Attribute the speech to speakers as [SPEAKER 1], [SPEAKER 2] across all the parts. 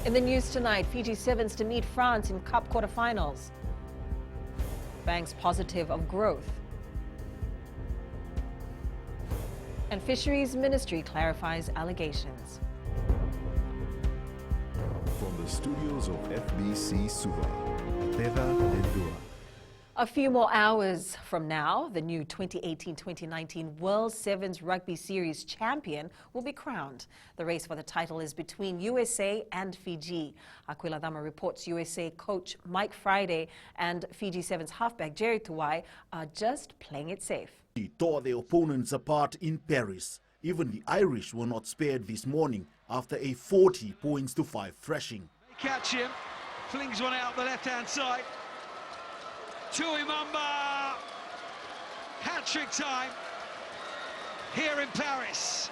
[SPEAKER 1] In the news tonight, Fiji Sevens to meet France in Cup quarterfinals. Banks positive of growth. And Fisheries Ministry clarifies allegations.
[SPEAKER 2] From the studios of FBC Suva, Teva and Dua.
[SPEAKER 1] A few more hours from now, the new 2018-2019 World Sevens Rugby Series champion will be crowned. The race for the title is between USA and Fiji. Aquila Dama reports USA coach Mike Friday and Fiji Sevens halfback Jerry Tuwai are just playing it safe.
[SPEAKER 3] He tore their opponents apart in Paris. Even the Irish were not spared this morning after a 40-5 thrashing.
[SPEAKER 4] Catch him, flings one out the left-hand side. Tuimamba, hat-trick time here in Paris.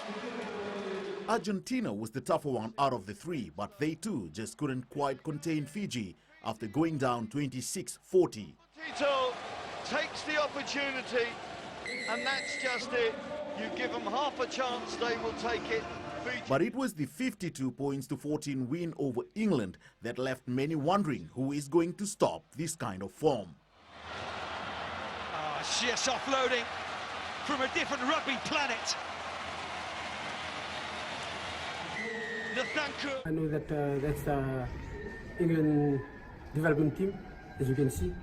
[SPEAKER 3] Argentina was the tougher one out of the three, but they too just couldn't quite contain Fiji after going down 26-40.
[SPEAKER 5] Tito takes the opportunity, and that's just it. You give them half a chance, they will take it. Fiji.
[SPEAKER 3] But it was the 52-14 win over England that left many wondering who is going to stop this kind of form.
[SPEAKER 4] Sheer offloading from a different rugby planet.
[SPEAKER 6] I know that that's the England development team, as you can see,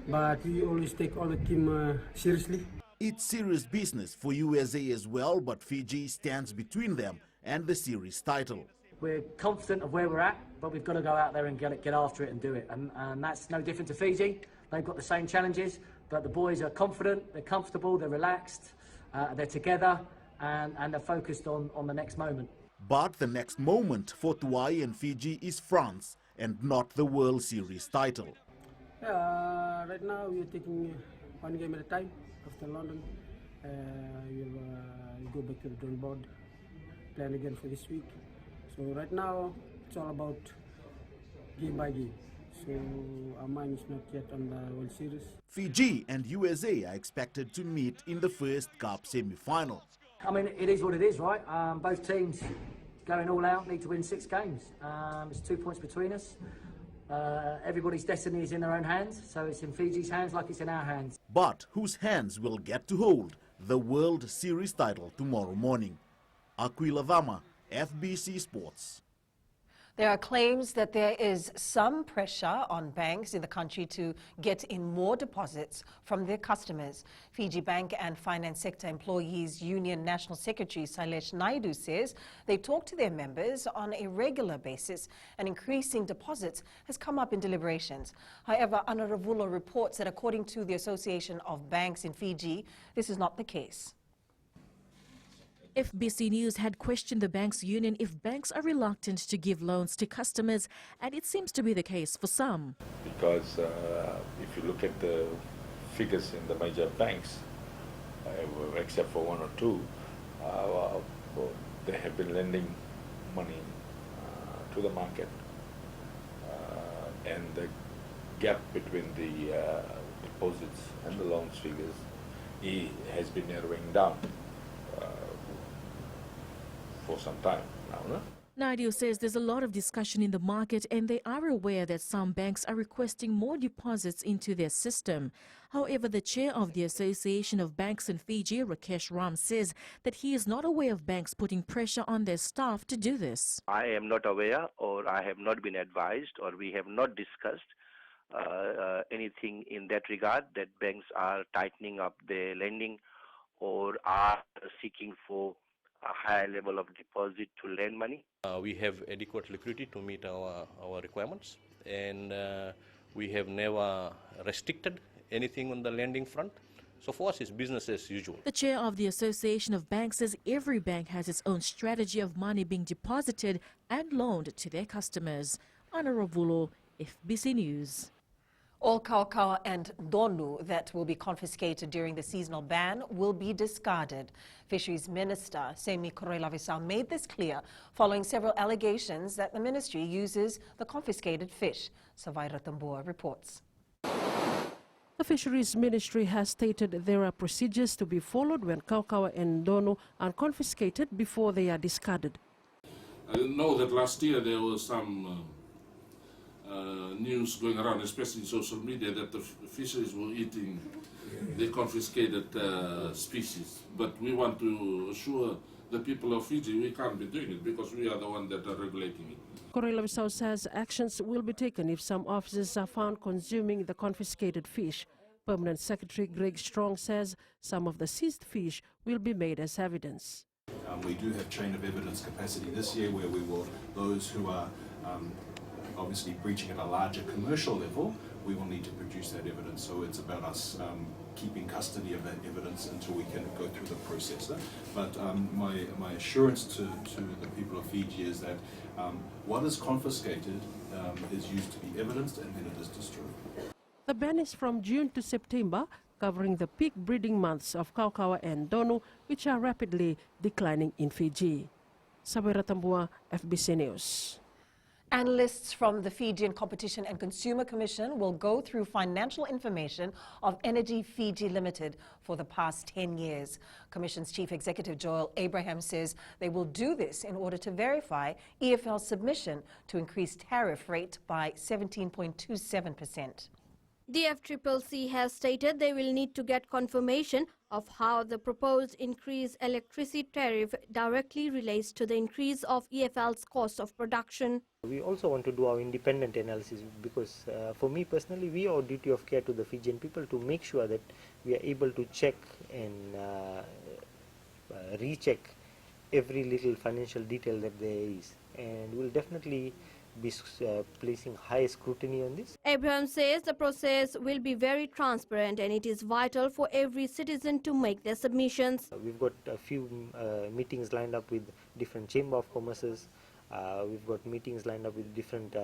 [SPEAKER 6] but we always take all the team seriously.
[SPEAKER 3] It's serious business for USA as well, but Fiji stands between them and the series title.
[SPEAKER 7] We're confident of where we're at, but we've got to go out there and get after it and do it. And that's no different to Fiji. They've got the same challenges, but the boys are confident, they're comfortable, they're relaxed, they're together, and they're focused on the next moment.
[SPEAKER 3] But the next moment for Tuwai and Fiji is France, and not the World Series title.
[SPEAKER 6] Right now we're taking one game at a time. After London, we'll go back to the drawing board, plan again for this week. So right now, it's all about game by game. So our mind is not yet on the World Series.
[SPEAKER 3] Fiji and USA are expected to meet in the first Cup semi-final.
[SPEAKER 7] I mean, it is what it is, right? Both teams going all out, need to win 6 games. It's 2 points between us. Everybody's destiny is in their own hands, so it's in Fiji's hands like it's in our hands.
[SPEAKER 3] But whose hands will get to hold the World Series title tomorrow morning? Aquila Dama, FBC Sports.
[SPEAKER 1] There are claims that there is some pressure on banks in the country to get in more deposits from their customers. Fiji Bank and Finance Sector Employees Union National Secretary Sailesh Naidu says they talk to their members on a regular basis, and increasing deposits has come up in deliberations. However, Ana Ravulo reports that according to the Association of Banks in Fiji, this is not the case.
[SPEAKER 8] FBC News had questioned the banks union if banks are reluctant to give loans to customers, and it seems to be the case for some.
[SPEAKER 9] Because if you look at the figures in the major banks, except for 1 or 2, they have been lending money to the market, and the gap between the deposits and the loans figures has been narrowing down for some time now, no?
[SPEAKER 8] Naidu says there's a lot of discussion in the market, and they are aware that some banks are requesting more deposits into their system. However, the chair of the Association of Banks in Fiji, Rakesh Ram, says that he is not aware of banks putting pressure on their staff to do this.
[SPEAKER 10] I am not aware, or I have not been advised, or we have not discussed anything in that regard, that banks are tightening up their lending or are seeking for a higher level of deposit to lend money.
[SPEAKER 11] We have adequate liquidity to meet our requirements, and we have never restricted anything on the lending front. So for us, it's business as usual.
[SPEAKER 8] The chair of the Association of Banks says every bank has its own strategy of money being deposited and loaned to their customers. Ana Ravulo, FBC News.
[SPEAKER 1] All cacao and donu that will be confiscated during the seasonal ban will be discarded. Fisheries Minister Semi Korelavisau made this clear following several allegations that the ministry uses the confiscated fish. Savai Ratambua reports.
[SPEAKER 12] The Fisheries Ministry has stated there are procedures to be followed when cacao and donu are confiscated before they are discarded.
[SPEAKER 13] I know that last year there was some news going around, especially in social media, that the fisheries were eating the confiscated species. But we want to assure the people of Fiji we can't be doing it because we are the ones that are regulating it.
[SPEAKER 12] Corolla-Bissau says actions will be taken if some officers are found consuming the confiscated fish. Permanent Secretary Greg Strong says some of the seized fish will be made as evidence.
[SPEAKER 14] We do have chain of evidence capacity this year where we will, those who are obviously breaching at a larger commercial level, we will need to produce that evidence. So it's about us keeping custody of that evidence until we can go through the process. But my assurance to the people of Fiji is that what is confiscated is used to be evidenced and then it is destroyed.
[SPEAKER 12] The ban is from June to September, covering the peak breeding months of Kaukaua and Donu, which are rapidly declining in Fiji. Sabera Tambua, FBC News.
[SPEAKER 1] Analysts from the Fijian Competition and Consumer Commission will go through financial information of Energy Fiji Limited for the past 10 years. Commission's Chief Executive Joel Abraham says they will do this in order to verify EFL's submission to increase tariff rate by 17.27%.
[SPEAKER 15] The FCCC has stated they will need to get confirmation of how the proposed increased electricity tariff directly relates to the increase of EFL's cost of production.
[SPEAKER 16] We also want to do our independent analysis because for me personally, we owe duty of care to the Fijian people to make sure that we are able to check and recheck every little financial detail that there is, and we'll definitely be placing high scrutiny on this.
[SPEAKER 15] Abraham says the process will be very transparent and it is vital for every citizen to make their submissions.
[SPEAKER 16] We've got a few meetings lined up with different Chamber of Commerces. We've got meetings lined up with different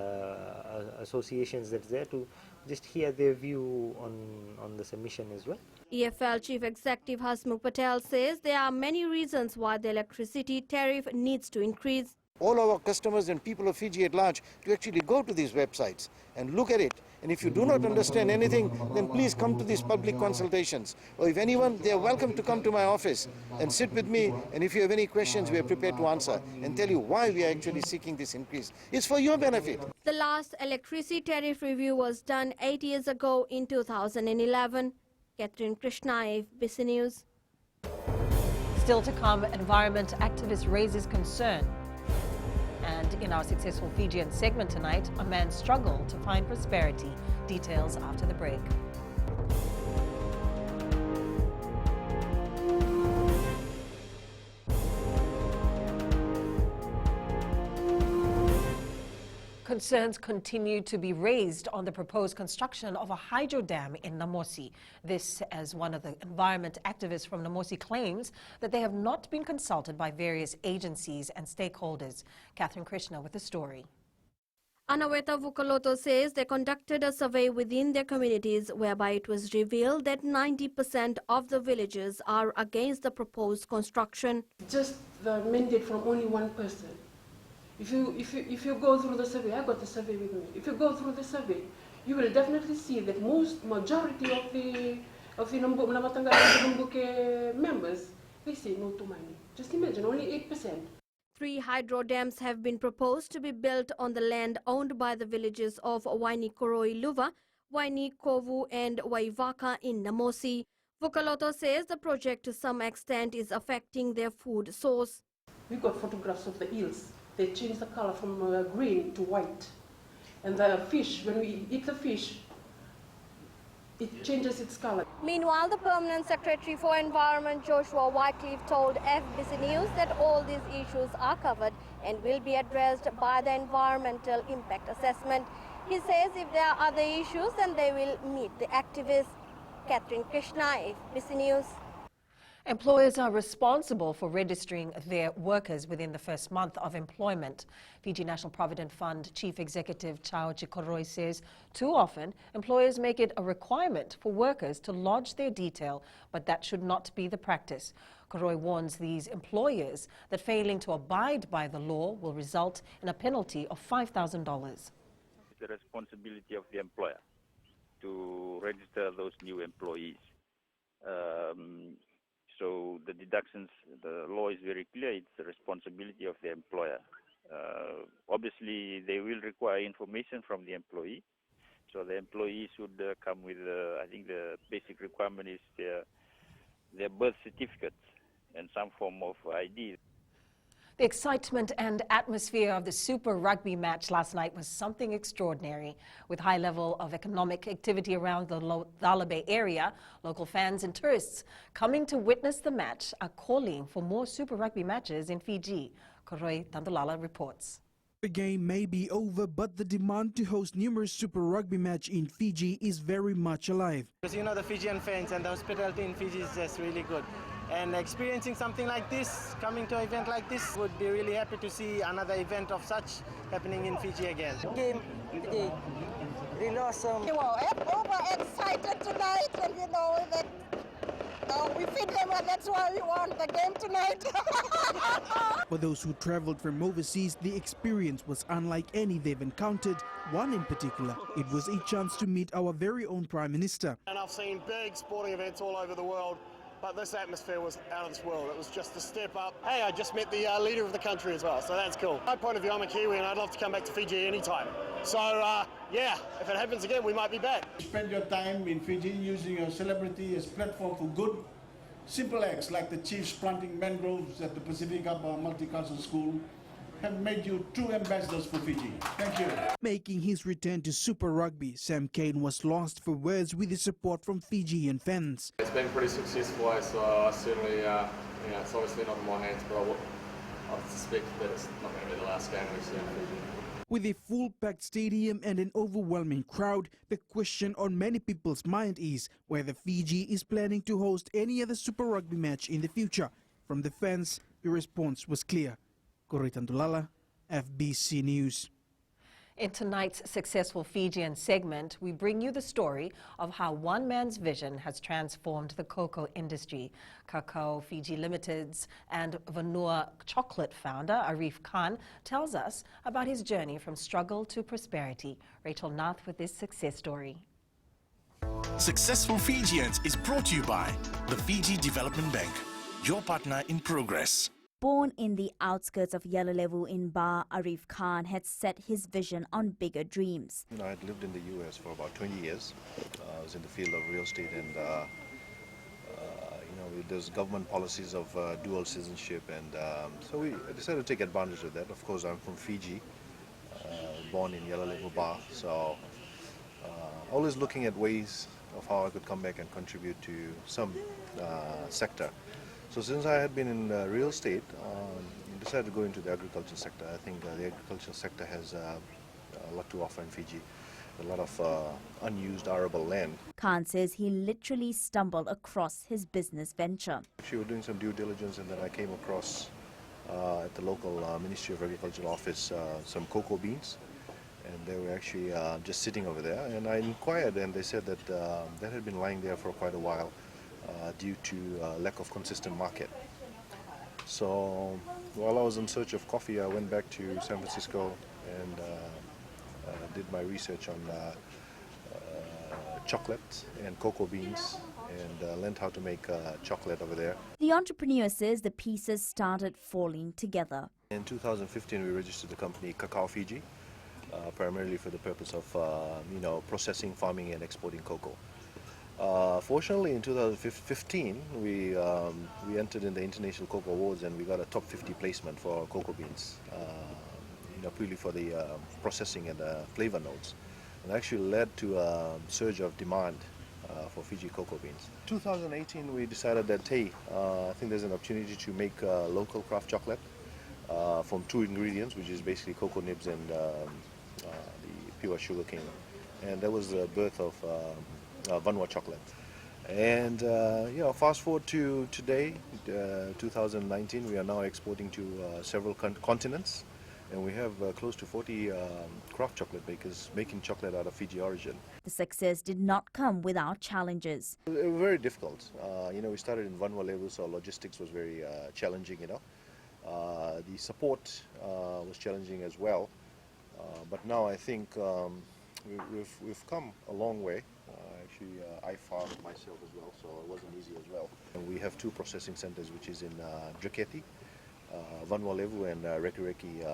[SPEAKER 16] associations that's there to just hear their view on the submission as well.
[SPEAKER 15] EFL Chief Executive Hasmukh Patel says there are many reasons why the electricity tariff needs to increase.
[SPEAKER 17] All our customers and people of Fiji at large to actually go to these websites and look at it. And if you do not understand anything, then please come to these public consultations. Or if anyone, they are welcome to come to my office and sit with me. And if you have any questions, we are prepared to answer and tell you why we are actually seeking this increase. It's for your benefit.
[SPEAKER 15] The last electricity tariff review was done 8 years ago in 2011. Catherine Krishnaev, BC News.
[SPEAKER 1] Still to come, environment activist raises concern. And in our Successful Fijian segment tonight, a man struggled to find prosperity. Details after the break. Concerns continue to be raised on the proposed construction of a hydro dam in Namosi. This as one of the environment activists from Namosi claims that they have not been consulted by various agencies and stakeholders. Catherine Krishna with the story.
[SPEAKER 15] Anaweta Vukaloto says they conducted a survey within their communities whereby it was revealed that 90% of the villagers are against the proposed construction.
[SPEAKER 6] Just the mandate from only one person. If you go through the survey, I got the survey with me. If you go through the survey, you will definitely see that majority of the Namatanga Nambuke members, they say no to mining. Just imagine, only 8%.
[SPEAKER 15] 3 hydro dams have been proposed to be built on the land owned by the villages of Wainikoro Luva, Waini Kovu and Waivaka in Namosi. Vukaloto says the project to some extent is affecting their food source.
[SPEAKER 6] We got photographs of the eels. They change the color from green to white. And the fish, when we eat the fish, it changes its color.
[SPEAKER 15] Meanwhile, the Permanent Secretary for Environment, Joshua Wycliffe, told FBC News that all these issues are covered and will be addressed by the Environmental Impact Assessment. He says if there are other issues, then they will meet the activists. Catherine Krishna, FBC News.
[SPEAKER 1] Employers are responsible for registering their workers within the first month of employment. Fiji National Provident Fund Chief Executive Chao Chikoroi says too often employers make it a requirement for workers to lodge their detail, but that should not be the practice. Koroi warns these employers that failing to abide by the law will result in a penalty of $5,000.
[SPEAKER 18] It's the responsibility of the employer to register those new employees. So the deductions, the law is very clear, it's the responsibility of the employer Obviously, they will require information from the employee. So the employee should come with, I think the basic requirement is their birth certificate and some form of ID.
[SPEAKER 1] The excitement and atmosphere of the Super Rugby match last night was something extraordinary. With high level of economic activity around the Dala Bay area, local fans and tourists coming to witness the match are calling for more Super Rugby matches in Fiji. Koroi Tandulala reports.
[SPEAKER 19] The game may be over, but the demand to host numerous Super Rugby match in Fiji is very much alive.
[SPEAKER 20] Because you know the Fijian fans and the hospitality in Fiji is just really good. And experiencing something like this, coming to an event like this, would be really happy to see another event of such happening in Fiji again.
[SPEAKER 21] Game today, really awesome. We were over excited tonight, and you know that we feel them, and that's why we want the game tonight.
[SPEAKER 19] For those who traveled from overseas, the experience was unlike any they've encountered. One in particular, it was a chance to meet our very own Prime Minister.
[SPEAKER 22] And I've seen big sporting events all over the world, but this atmosphere was out of this world. It was just a step up. Hey, I just met the leader of the country as well, so that's cool. My point of view, I'm a Kiwi and I'd love to come back to Fiji anytime. So, yeah, if it happens again, we might be back.
[SPEAKER 23] Spend your time in Fiji using your celebrity as platform for good, simple acts like the chiefs planting mangroves at the Pacific Harbour Multicultural School have made you true ambassadors for Fiji. Thank you. Making his return to Super Rugby, Sam Cane was lost for words with the support from Fijian fans.
[SPEAKER 24] It's been pretty successful, so I certainly, it's obviously not in my hands, but I suspect that it's not going to be the last game we see in Fiji.
[SPEAKER 19] With a full-packed stadium and an overwhelming crowd, the question on many people's mind is whether Fiji is planning to host any other Super Rugby match in the future. From the fans, the response was clear. Koroi Tandulala, FBC News.
[SPEAKER 1] In tonight's successful Fijian segment, we bring you the story of how one man's vision has transformed the cocoa industry. Cacao Fiji Limited's and Vanua chocolate founder Arif Khan tells us about his journey from struggle to prosperity. Rachel Nath with this success story.
[SPEAKER 25] Successful Fijians is brought to you by the Fiji Development Bank, your partner in progress.
[SPEAKER 26] Born in the outskirts of Yellow Level in Ba, Arif Khan had set his vision on bigger dreams.
[SPEAKER 27] I had lived in the US for about 20 years. I was in the field of real estate and there's government policies of dual citizenship, and so I decided to take advantage of that. Of course, I'm from Fiji, born in Yellow Level Ba, so always looking at ways of how I could come back and contribute to some sector. So since I had been in real estate, I decided to go into the agriculture sector. I think the agriculture sector has a lot to offer in Fiji, a lot of unused arable land.
[SPEAKER 26] Khan says he literally stumbled across his business venture.
[SPEAKER 27] Actually, we're doing some due diligence, and then I came across at the local Ministry of Agriculture office some cocoa beans, and they were actually just sitting over there. And I inquired, and they said that that had been lying there for quite a while. Due to lack of consistent market. So while I was in search of coffee, I went back to San Francisco and did my research on chocolate and cocoa beans, and learned how to make chocolate over there.
[SPEAKER 26] The entrepreneur says the pieces started falling together.
[SPEAKER 27] In 2015, we registered the company Cacao Fiji, primarily for the purpose of processing, farming, and exporting cocoa. Fortunately, in 2015, we entered in the International Cocoa Awards, and we got a top 50 placement for our cocoa beans, purely for the processing and the flavor notes. And actually led to a surge of demand for Fiji cocoa beans. 2018, we decided that, hey, I think there's an opportunity to make local craft chocolate from two ingredients, which is basically cocoa nibs and the pure sugar cane. And that was the birth of Vanua chocolate. And fast forward to today, 2019, we are now exporting to several continents, and we have close to 40 craft chocolate makers making chocolate out of Fiji origin.
[SPEAKER 26] The success did not come without challenges.
[SPEAKER 27] It was very difficult. We started in Vanua level, so logistics was very challenging. The support was challenging as well, but now I think we've come a long way. I farmed myself as well, so it wasn't easy as well. And we have two processing centers, which is in Draketi Vanua Levu and Reki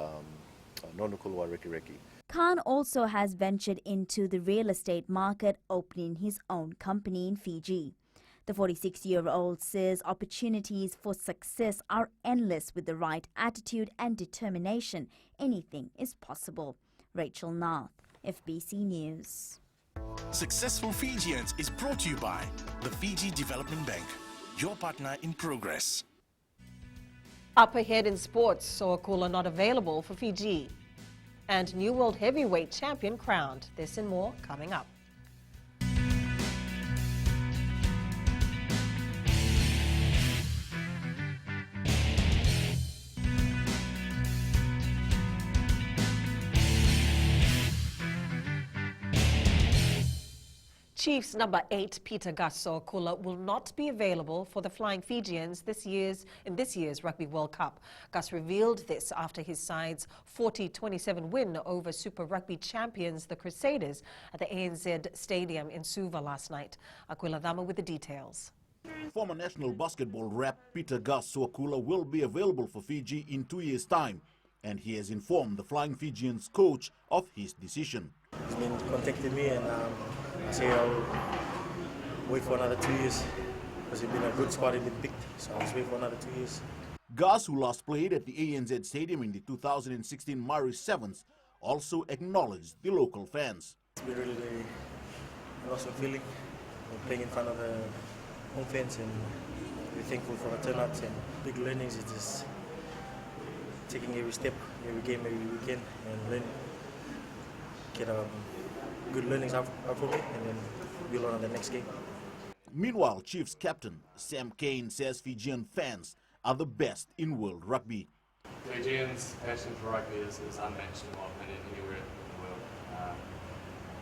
[SPEAKER 27] Nonukulua Reki.
[SPEAKER 26] Khan also has ventured into the real estate market, opening his own company in Fiji. The 46-year-old says opportunities for success are endless with the right attitude and determination. Anything is possible. Rachel Nath, FBC News.
[SPEAKER 25] Successful Fijians is brought to you by the Fiji Development Bank, your partner in progress.
[SPEAKER 1] Up ahead in sports, Soakula not available for Fiji. And new world heavyweight champion crowned. This and more coming up. Chiefs number 8, Peter Gus Soakula, will not be available for the Flying Fijians in this year's Rugby World Cup. Gus revealed this after his side's 40-27 win over Super Rugby champions, the Crusaders, at the ANZ Stadium in Suva last night. Aquila Dama with the details.
[SPEAKER 2] Former national basketball rep Peter Gus Soakula will be available for Fiji in 2 years' time, and he has informed the Flying Fijians coach of his decision.
[SPEAKER 3] He's been contacting me, and I say I'll wait for another 2 years because he's been a good squad, he's been picked, so I'll just wait for another 2 years. Gus,
[SPEAKER 2] who last played at the ANZ Stadium in the 2016 Maori Sevens, also acknowledged the local fans.
[SPEAKER 3] It's been really an awesome feeling, playing in front of the home fans, and we're thankful for the turnouts and big learnings. It's just taking every step, every game, every weekend, and learn, get good learnings out from it, and then we'll learn on the next game.
[SPEAKER 2] Meanwhile, Chiefs captain Sam Kane says Fijian fans are the best in world rugby.
[SPEAKER 24] Fijians' passion for rugby is unmatched in my opinion anywhere in the world.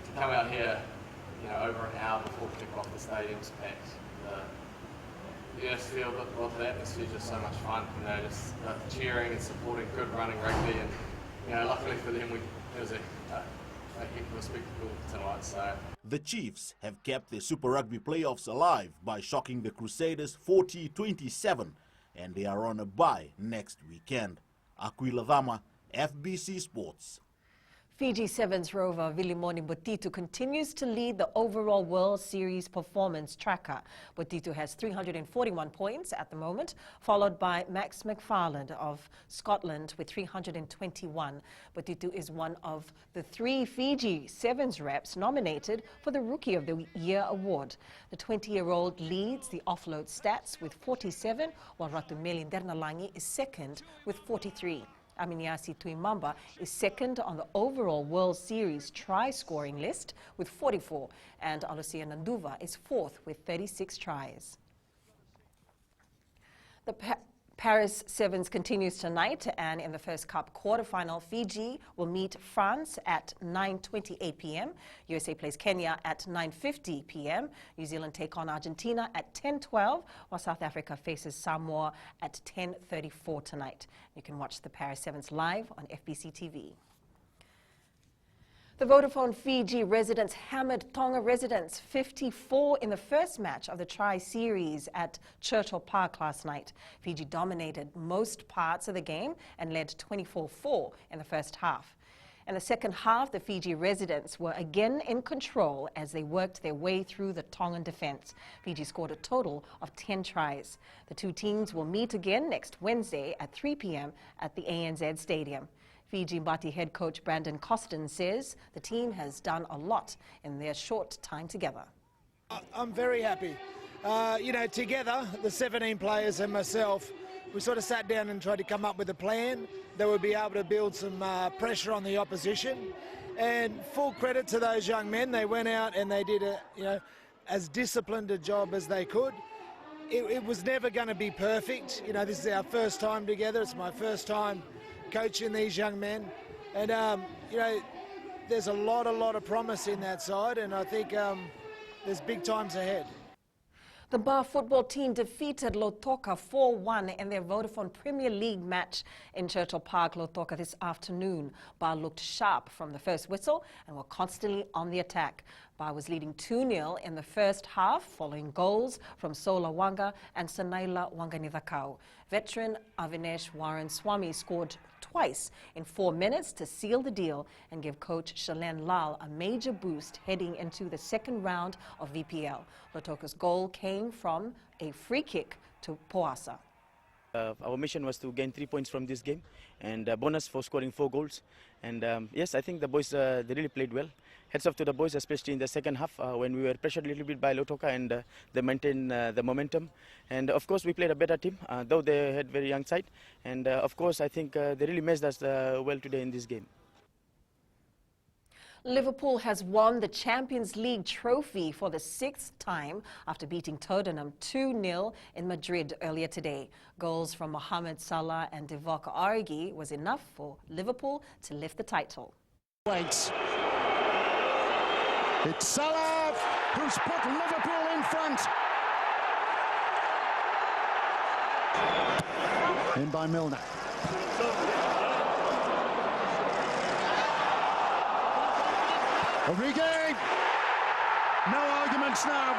[SPEAKER 24] To come out here, over an hour before kick-off, the stadium's packed. You just feel that the atmosphere is just so much fun. Just cheering and supporting good running rugby, and luckily for them, it was a heck of a spectacle tonight. So
[SPEAKER 2] the Chiefs have kept their Super Rugby playoffs alive by shocking the Crusaders 40-27, and they are on a bye next weekend. Aquila Dama, FBC Sports.
[SPEAKER 1] Fiji Sevens rover Vilimoni Botitu continues to lead the overall World Series performance tracker. Botitu has 341 points at the moment, followed by Max McFarland of Scotland with 321. Botitu is one of the 3 Fiji Sevens reps nominated for the Rookie of the Year award. The 20-year-old leads the offload stats with 47, while Ratumeli Dernalangi is second with 43. Aminiasi Tuimamba is second on the overall World Series try-scoring list with 44, and Alusia Nanduva is fourth with 36 tries. The Paris Sevens continues tonight, and in the first Cup quarterfinal, Fiji will meet France at 9:28 p.m. USA plays Kenya at 9:50 p.m. New Zealand take on Argentina at 10:12, while South Africa faces Samoa at 10:34 tonight. You can watch the Paris Sevens live on FBC TV. The Vodafone Fiji residents hammered Tonga residents 54 in the first match of the Tri-Series at Churchill Park last night. Fiji dominated most parts of the game and led 24-4 in the first half. In the second half, the Fiji residents were again in control as they worked their way through the Tongan defence. Fiji scored a total of 10 tries. The two teams will meet again next Wednesday at 3 p.m. at the ANZ Stadium. Fiji Mbati head coach Brandon Costin says the team has done a lot in their short time together.
[SPEAKER 4] I'm very happy. Together, the 17 players and myself, we sort of sat down and tried to come up with a plan that would be able to build some pressure on the opposition. And full credit to those young men. They went out and they did as disciplined a job as they could. It was never going to be perfect. This is our first time together. It's my first time coaching these young men, and there's a lot of promise in that side, and I think there's big times ahead.
[SPEAKER 1] The Bar football team defeated Lautoka 4-1 in their Vodafone Premier League match in Churchill Park, Lautoka, this afternoon. Bar looked sharp from the first whistle and were constantly on the attack. Bar was leading 2-0 in the first half following goals from Sola Wanga and Sanaila Wanganithakau. Veteran Avinesh Warren Swami scored twice in 4 minutes to seal the deal and give coach Shalen Lal a major boost heading into the second round of VPL. Lotoka's goal came from a free kick to Poasa.
[SPEAKER 5] Our mission was to gain 3 points from this game and bonus for scoring 4 goals. And yes, I think the boys, they really played well. Heads off to the boys, especially in the second half when we were pressured a little bit by Lotoka and they maintained the momentum. And of course, we played a better team, though they had very young side. And of course, I think they really matched us well today in this game.
[SPEAKER 1] Liverpool has won the Champions League trophy for the 6th time after beating Tottenham 2-0 in Madrid earlier today. Goals from Mohamed Salah and Divock Origi was enough for Liverpool to lift the title.
[SPEAKER 7] Waits. It's Salah who's put Liverpool in front. In by Milner. Origi! No arguments now.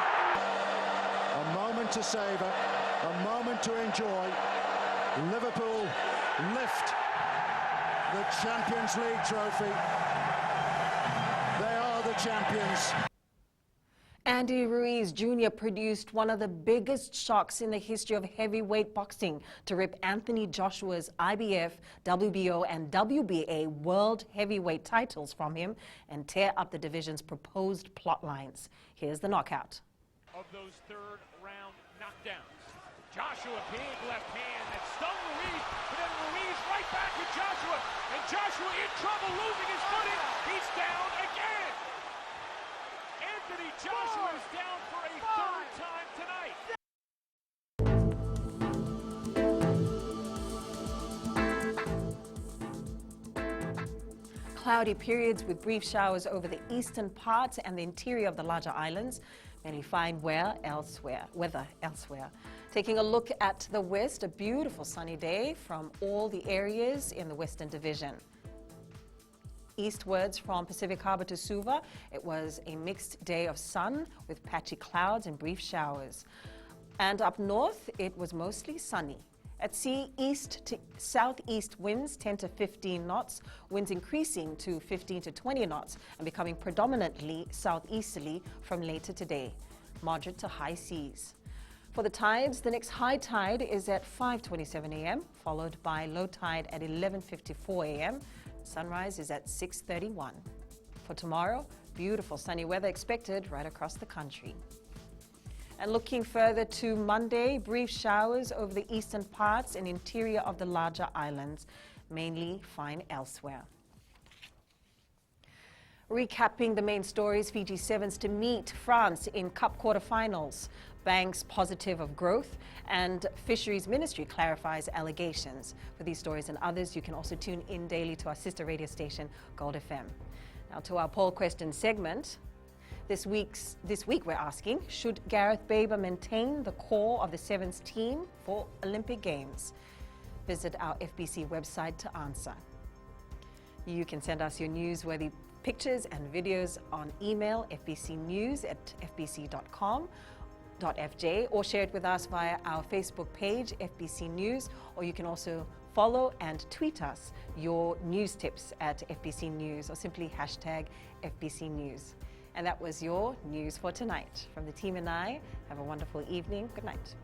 [SPEAKER 7] A moment to savour, a moment to enjoy. Liverpool lift the Champions League trophy. They are the champions.
[SPEAKER 1] Andy Ruiz Jr. produced one of the biggest shocks in the history of heavyweight boxing to rip Anthony Joshua's IBF, WBO and WBA world heavyweight titles from him and tear up the division's proposed plot lines. Here's the knockout.
[SPEAKER 8] Of those third round knockdowns, Joshua big left hand that stung Ruiz, but then Ruiz right back with Joshua, and Joshua in trouble, losing his footing. He's down again. Anthony Joshua is down for a third time tonight.
[SPEAKER 1] Cloudy periods with brief showers over the eastern parts and the interior of the larger islands. Many fine weather elsewhere. Taking a look at the west, a beautiful sunny day from all the areas in the Western Division. Eastwards from Pacific Harbour to Suva, it was a mixed day of sun with patchy clouds and brief showers. And up north, it was mostly sunny. At sea, east to southeast winds 10 to 15 knots, winds increasing to 15 to 20 knots and becoming predominantly southeasterly from later today. Moderate to high seas. For the tides, the next high tide is at 5:27 a.m., followed by low tide at 11:54 a.m. Sunrise is at 6:31. For tomorrow, beautiful sunny weather expected right across the country. And looking further to Monday, brief showers over the eastern parts and interior of the larger islands, mainly fine elsewhere. Recapping the main stories, Fiji Sevens to meet France in Cup quarterfinals. Banks positive of growth, and Fisheries Ministry clarifies allegations. For these stories and others, you can also tune in daily to our sister radio station, Gold FM. Now to our poll question segment. This week we're asking, should Gareth Baber maintain the core of the Sevens team for Olympic Games? Visit our FBC website to answer. You can send us your newsworthy pictures and videos on email fbcnews@fbc.com.fj or share it with us via our Facebook page, FBC News, or you can also follow and tweet us your news tips at FBC News or simply hashtag FBC News. And that was your news for tonight. From the team and I, have a wonderful evening. Good night.